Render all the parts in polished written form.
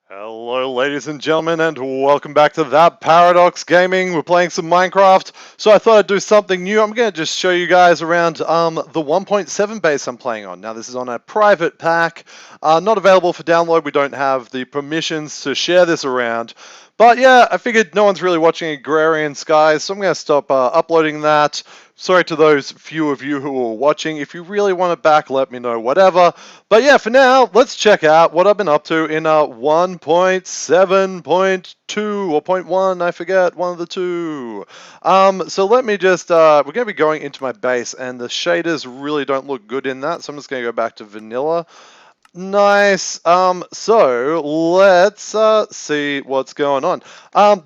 Hello, ladies and gentlemen, and welcome back to That Paradox Gaming. We're playing some Minecraft, so I thought I'd do something new. I'm going to just show you guys around the 1.7 base I'm playing on. Now, this is on a private pack, not available for download. We don't have the permissions to share this around. But yeah, I figured no one's really watching Agrarian Skies, so I'm going to stop uploading that. Sorry to those few of you who are watching. If you really want it back, let me know, whatever. But yeah, for now, let's check out what I've been up to in 1.7.2 or point 0.1, I forget, one of the two. So let me just, we're going to be going into my base, and the shaders really don't look good in that, so I'm just going to go back to vanilla. Nice. So let's see what's going on.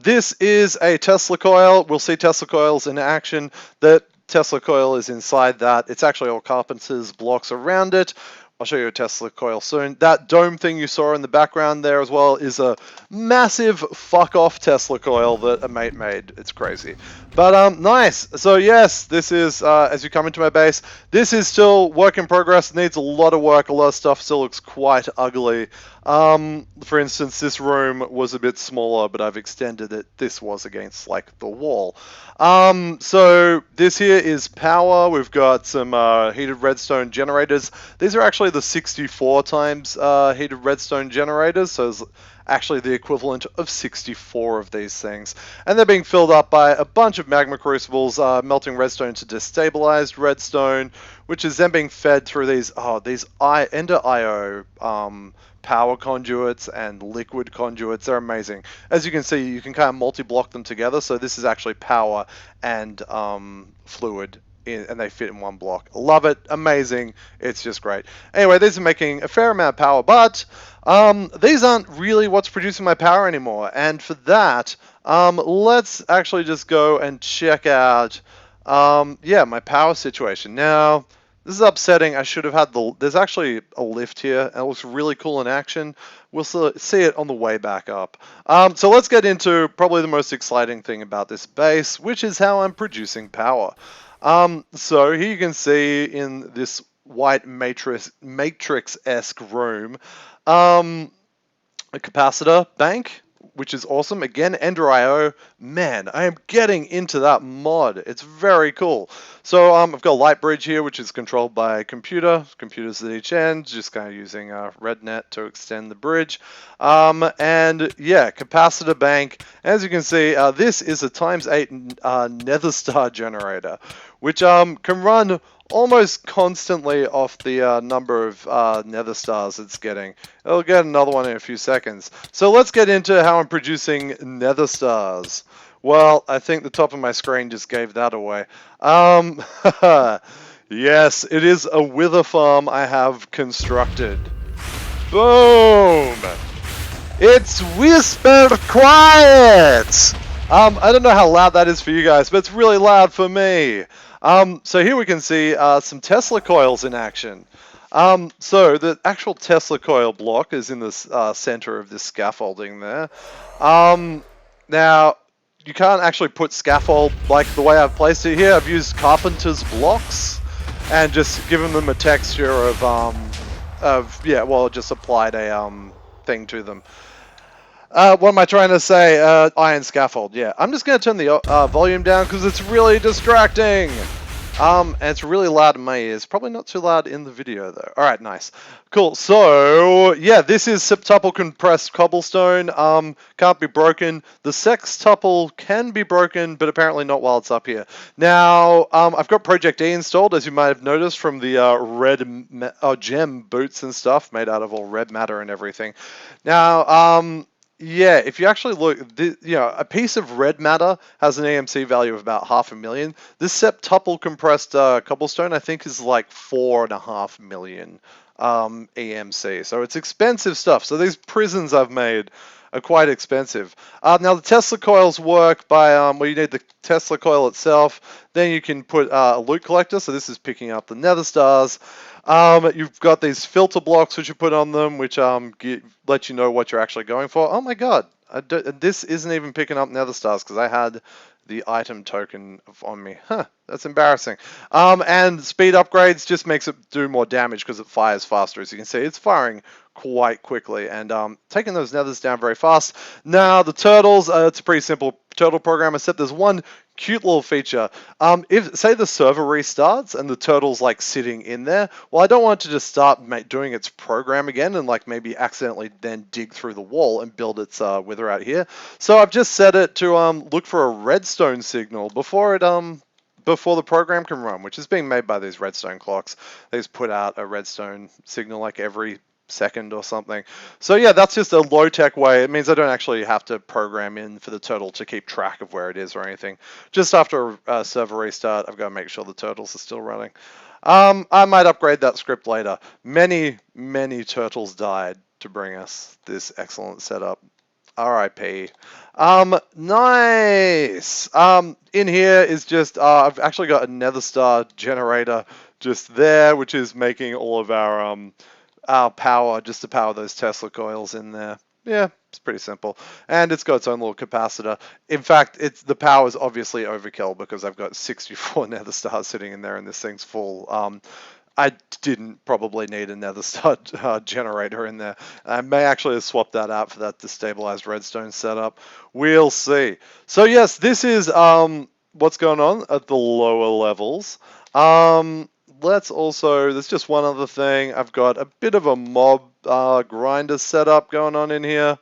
This is a Tesla coil. We'll see Tesla coils in action. The Tesla coil is inside that. It's actually all carpenter's blocks around it. I'll show you a Tesla coil soon. That dome thing you saw in the background there as well is a massive fuck off Tesla coil that a mate made. It's crazy. But nice. So yes, this is as you come into my base, this is still work in progress. Needs a lot of work. A lot of stuff still looks quite ugly. For instance, this room was a bit smaller, but I've extended it. This was against like the wall. So this here is power. We've got some heated redstone generators. These are actually the 64 times heated redstone generators, so it's actually the equivalent of 64 of these things. And they're being filled up by a bunch of magma crucibles, melting redstone to destabilized redstone, which is then being fed through these Ender IO power conduits and liquid conduits. They're amazing. As you can see, you can kind of multi-block them together. So this is actually power and fluid, and they fit in one block. Love it. Amazing. It's just great. Anyway, these are making a fair amount of power, but these aren't really what's producing my power anymore. And for that, let's actually just go and check out, my power situation. Now, this is upsetting. I should have had there's actually a lift here, and it looks really cool in action. We'll see it on the way back up. So let's get into probably the most exciting thing about this base, which is how I'm producing power. So here you can see in this white matrix-esque room, a capacitor bank, which is awesome. Again, Ender IO. Man, I am getting into that mod. It's very cool. So I've got a light bridge here, which is controlled by a computer. Computers at each end, just kind of using RedNet to extend the bridge. And yeah, capacitor bank. As you can see, this is a ×8 Nether star generator, which can run almost constantly off the number of nether stars it's getting. It'll get another one in a few seconds. So let's get into how I'm producing nether stars. Well, I think the top of my screen just gave that away. Yes, it is a wither farm I have constructed. Boom! It's whisper quiet! I don't know how loud that is for you guys, but it's really loud for me. So here we can see some Tesla coils in action. So the actual Tesla coil block is in the center of this scaffolding there. Now, you can't actually put scaffold like the way I've placed it here. I've used carpenter's blocks and just given them a texture of just applied a thing to them. What am I trying to say? Iron scaffold, yeah. I'm just going to turn the volume down because it's really distracting. And it's really loud in my ears. Probably not too loud in the video, though. Alright, nice. Cool. So, yeah, this is septuple compressed cobblestone. Can't be broken. The sextuple can be broken, but apparently not while it's up here. Now, I've got Project E installed, as you might have noticed from the gem boots and stuff, made out of all red matter and everything. Now, yeah, if you actually look, a piece of red matter has an EMC value of about 500,000. This septuple compressed cobblestone, I think, is like 4.5 million EMC. So it's expensive stuff. So these prisons I've made are quite expensive. Now the Tesla coils work by, you need the Tesla coil itself. Then you can put a loot collector. So this is picking up the nether stars. You've got these filter blocks which you put on them, which let you know what you're actually going for. Oh my god, this isn't even picking up nether stars because I had the item token on me. Huh, that's embarrassing. And speed upgrades just makes it do more damage because it fires faster. As you can see, it's firing quite quickly and taking those nethers down very fast. Now the turtles, it's a pretty simple turtle program, except there's one cute little feature. If say the server restarts and the turtle's like sitting in there, well, I don't want it to just start doing its program again and like maybe accidentally then dig through the wall and build its wither out here. So I've just set it to look for a redstone signal before it before the program can run, which is being made by these redstone clocks. They just put out a redstone signal like every second or something. So yeah, that's just a low-tech way. It means I don't actually have to program in for the turtle to keep track of where it is or anything. Just after a server restart, I've got to make sure the turtles are still running. I might upgrade that script later. Many turtles died to bring us this excellent setup. RIP. Nice. In here is just I've actually got a nether star generator just there, which is making all of our power just to power those Tesla coils in there. Yeah, it's pretty simple, and it's got its own little capacitor. In fact, the power is obviously overkill because I've got 64 nether stars sitting in there, and this thing's full. I didn't probably need a nether star generator in there. I may actually have swapped that out for that destabilized redstone setup. We'll see. So yes, this is what's going on at the lower levels. There's just one other thing. I've got a bit of a mob grinder setup going on in here.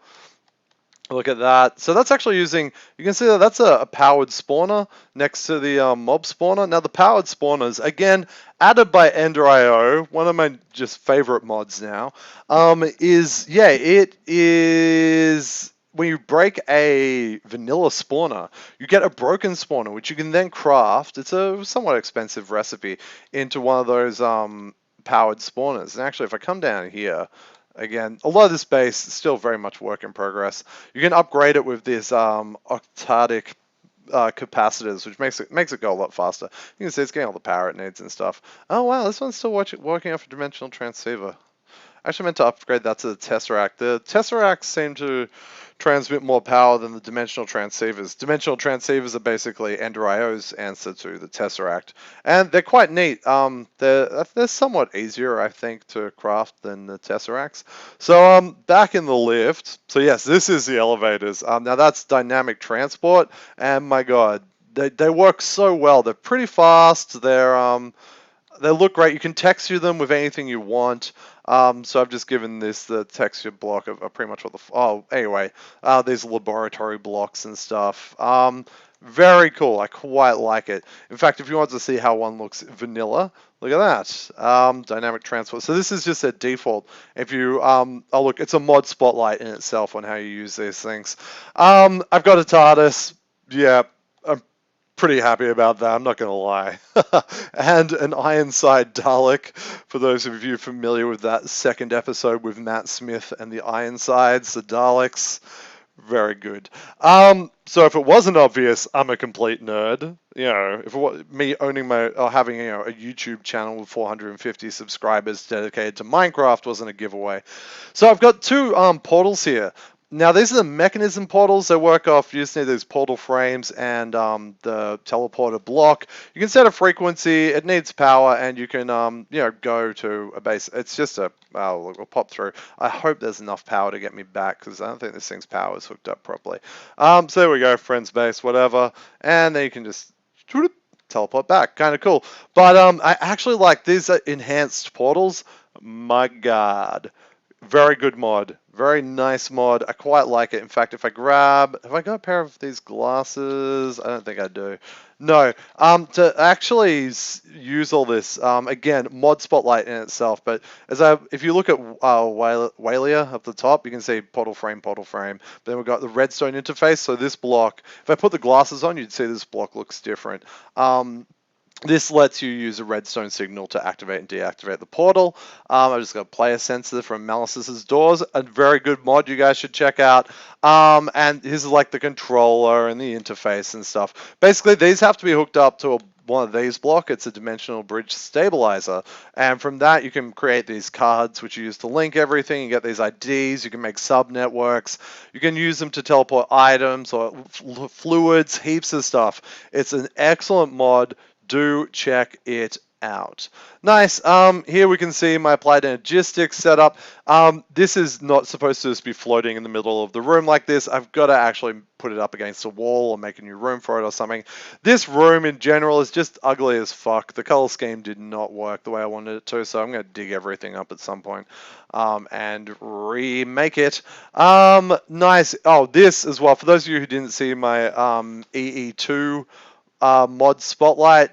Look at that. So that's actually using, you can see that that's a powered spawner next to the mob spawner. Now the powered spawners, again, added by Ender.io, one of my just favorite mods now, it is, when you break a vanilla spawner, you get a broken spawner, which you can then craft. It's a somewhat expensive recipe into one of those powered spawners. And actually, if I come down here, again, a lot of this base is still very much work in progress. You can upgrade it with this octadic capacitors, which makes it go a lot faster. You can see it's getting all the power it needs and stuff. Oh wow, this one's still working off a dimensional transceiver. I actually meant to upgrade that to the Tesseract. The Tesseracts seem to transmit more power than the dimensional transceivers. Dimensional transceivers are basically Ender.io's answer to the Tesseract, and they're quite neat. They're somewhat easier, I think, to craft than the Tesseracts. So back in the lift. So yes, this is the elevators. Now that's dynamic transport, and my God, they work so well. They're pretty fast. They look great. You can texture them with anything you want. So I've just given this the texture block of pretty much what anyway, these laboratory blocks and stuff. Very cool. I quite like it. In fact, if you want to see how one looks vanilla, look at that. Dynamic transport. So this is just a default. If you, look, it's a mod spotlight in itself on how you use these things. I've got a TARDIS. Yeah, I'm pretty happy about that, I'm not going to lie. And an Ironside Dalek, for those of you familiar with that second episode with Matt Smith and the Ironsides, the Daleks. Very good. So if it wasn't obvious, I'm a complete nerd. You know, if it was me owning or having a YouTube channel with 450 subscribers dedicated to Minecraft wasn't a giveaway. So I've got two portals here. Now these are the mechanism portals. They work off, you just need these portal frames and the teleporter block. You can set a frequency, it needs power, and you can go to a base. It's just we'll pop through. I hope there's enough power to get me back, because I don't think this thing's power is hooked up properly. So there we go, friends base, whatever. And then you can just teleport back. Kind of cool. But I actually like these enhanced portals. My God. Very good mod. Very nice mod. I quite like it. In fact, have I got a pair of these glasses? I don't think I do. No. To actually use all this, again, mod spotlight in itself. But if you look at Walia up the top, you can see portal frame, portal frame. Then we've got the redstone interface. So this block, if I put the glasses on, you'd see this block looks different. This lets you use a redstone signal to activate and deactivate the portal. I've just got a player sensor from Malice's Doors, a very good mod you guys should check out. And here's like the controller and the interface and stuff. Basically, these have to be hooked up to one of these blocks. It's a dimensional bridge stabilizer. And from that, you can create these cards, which you use to link everything. You get these IDs. You can make sub-networks. You can use them to teleport items or fluids, heaps of stuff. It's an excellent mod. Do check it out. Nice. Here we can see my applied energistics setup. This is not supposed to just be floating in the middle of the room like this. I've got to actually put it up against a wall or make a new room for it or something. This room in general is just ugly as fuck. The color scheme did not work the way I wanted it to, so I'm going to dig everything up at some point and remake it. Nice. Oh, this as well. For those of you who didn't see my EE2 mod spotlight,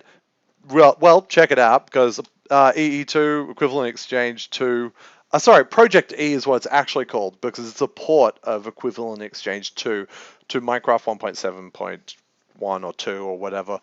well, check it out because EE2 equivalent exchange 2. Sorry, Project E is what it's actually called because it's a port of equivalent exchange 2 to Minecraft 1.7.1 or 2 or whatever.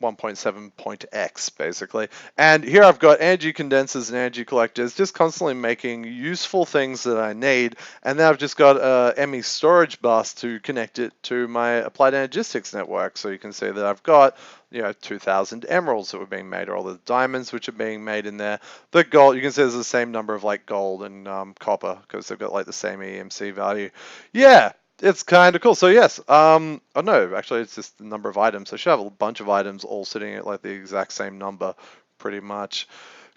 1.7.x basically. And here I've got energy condensers and energy collectors just constantly making useful things that I need. And then I've just got a ME storage bus to connect it to my applied energistics network. So you can see that I've got 2,000 emeralds that were being made, or all the diamonds which are being made in there. The gold, you can see there's the same number of like gold and copper because they've got like the same EMC value. Yeah, it's kind of cool. So yes, oh no, actually it's just the number of items. I should have a bunch of items all sitting at like the exact same number, pretty much.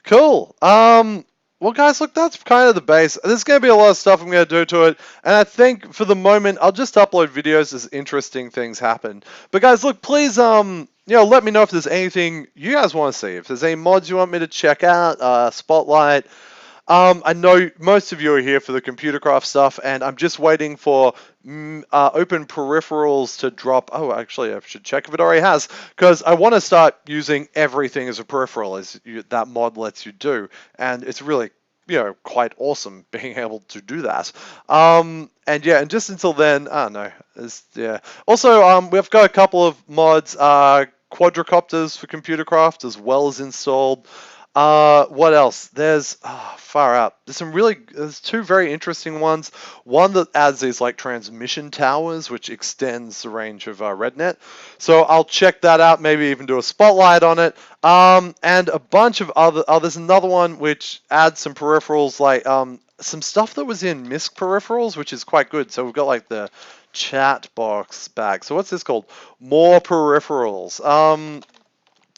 Cool. Well, guys, look, that's kind of the base. There's going to be a lot of stuff I'm going to do to it, and I think for the moment, I'll just upload videos as interesting things happen. But guys, look, please, let me know if there's anything you guys want to see. If there's any mods you want me to check out, Spotlight. I know most of you are here for the computer craft stuff, and I'm just waiting for open peripherals to drop. Oh, actually, I should check if it already has, because I want to start using everything as a peripheral, as that mod lets you do, and it's really, quite awesome being able to do that. And yeah, and just until then, I don't know. Yeah. Also, we've got a couple of mods, quadricopters for computer craft as well as installed. What else? There's far out. There's two very interesting ones. One that adds these like transmission towers, which extends the range of RedNet. So I'll check that out. Maybe even do a spotlight on it. And a bunch of other. Oh, there's another one which adds some peripherals, like some stuff that was in MISC peripherals, which is quite good. So we've got like the chat box back. So what's this called? More peripherals.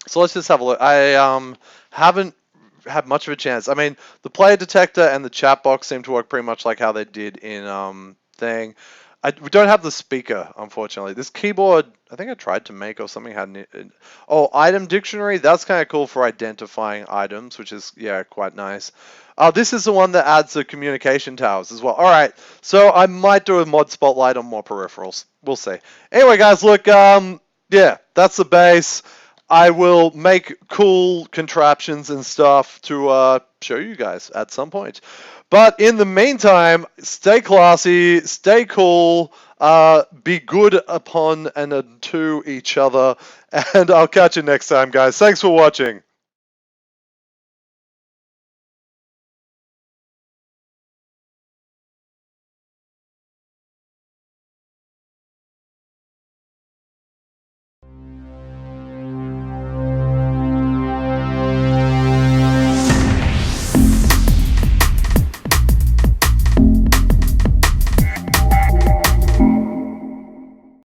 So let's just have a look. I haven't had much of a chance. I mean, the player detector and the chat box seem to work pretty much like how they did in thing. We don't have the speaker, unfortunately. This keyboard, I think I tried to make or something had item dictionary. That's kind of cool for identifying items, which is, yeah, quite nice. This is the one that adds the communication towers as well. All right, so I might do a mod spotlight on more peripherals. We'll see. Anyway, guys, look, yeah, that's the base. I will make cool contraptions and stuff to show you guys at some point. But in the meantime, stay classy, stay cool, be good upon and unto each other, and I'll catch you next time, guys. Thanks for watching.